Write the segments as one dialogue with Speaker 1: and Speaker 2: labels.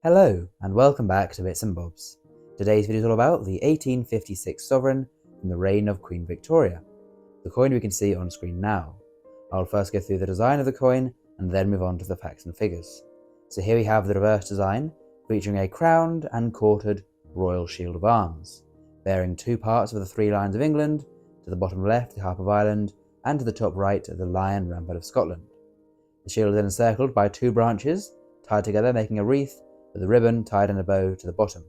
Speaker 1: Hello and welcome back to Bits and Bobs. Today's video is all about the 1856 sovereign from the reign of Queen Victoria, the coin we can see on screen now. I'll first go through the design of the coin and then move on to the facts and figures. So here we have the reverse design featuring a crowned and quartered royal shield of arms, bearing two parts of the three lions of England, to the bottom left the Harp of Ireland and to the top right the lion rampart of Scotland. The shield is then encircled by two branches tied together making a wreath with a ribbon tied in a bow to the bottom.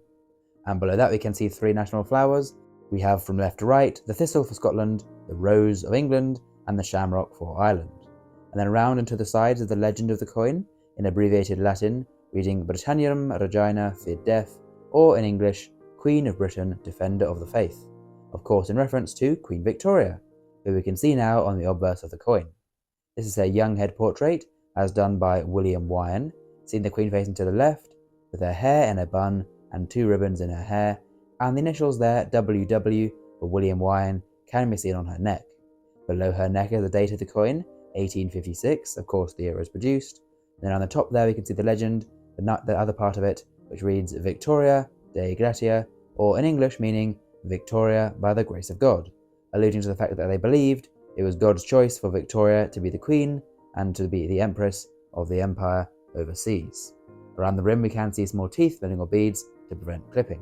Speaker 1: And below that we can see three national flowers. We have from left to right the thistle for Scotland, the rose of England, and the shamrock for Ireland. And then round and to the sides of the legend of the coin, in abbreviated Latin, reading Britanniam Regina Fid Def, or in English, Queen of Britain, Defender of the Faith. Of course in reference to Queen Victoria, who we can see now on the obverse of the coin. This is a young head portrait, as done by William Wyon, seeing the Queen facing to the left, with her hair in a bun and two ribbons in her hair, and the initials there, WW for William Wyon, can be seen on her neck. Below her neck is the date of the coin, 1856, of course the year it was produced. Then on the top there we can see the legend, the other part of it, which reads Victoria Dei Gratia, or in English meaning Victoria by the grace of God, alluding to the fact that they believed it was God's choice for Victoria to be the queen and to be the empress of the empire overseas. Around the rim we can see small teeth bending or beads to prevent clipping.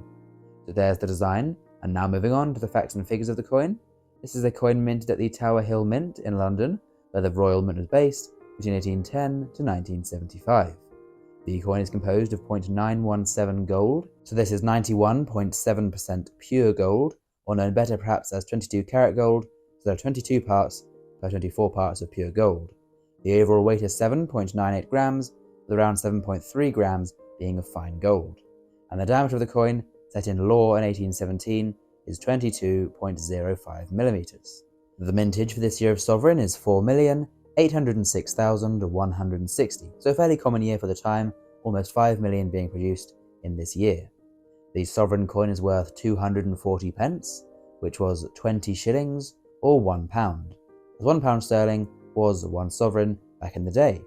Speaker 1: So there's the design, and now moving on to the facts and figures of the coin. This is a coin minted at the Tower Hill Mint in London, where the Royal Mint was based between 1810 to 1975. The coin is composed of 0.917 gold, so this is 91.7% pure gold, or known better perhaps as 22 karat gold, so there are 22 parts per 24 parts of pure gold. The overall weight is 7.98 grams, with around 7.3 grams being of fine gold. And the diameter of the coin, set in law in 1817, is 22.05 millimeters. The mintage for this year of sovereign is 4,806,160, so a fairly common year for the time, almost 5 million being produced in this year. The sovereign coin is worth 240 pence, which was 20 shillings or £1, as £1 sterling was one sovereign back in the day.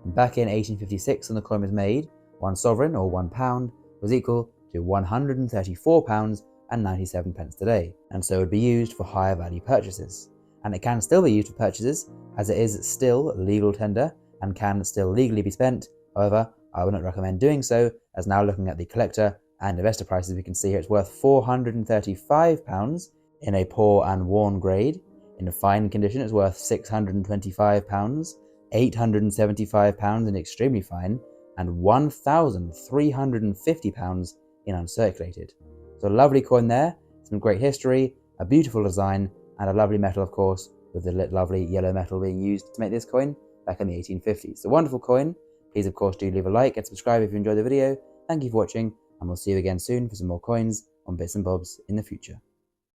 Speaker 1: And back in 1856 when the coin was made, one sovereign or £1 was equal to £134.97 today, and so would be used for higher value purchases. And it can still be used for purchases, as it is still legal tender and can still legally be spent. However, I would not recommend doing so, as now looking at the collector and investor prices we can see here it's worth £435 in a poor and worn grade. In a fine condition it's worth £625, £875 in extremely fine, and £1,350 in uncirculated. So a lovely coin there, some great history, a beautiful design, and a lovely metal of course, with the lovely yellow metal being used to make this coin back in the 1850s. So wonderful coin. Please of course do leave a like and subscribe if you enjoyed the video. Thank you for watching, and we'll see you again soon for some more coins on Bits and Bobs in the future.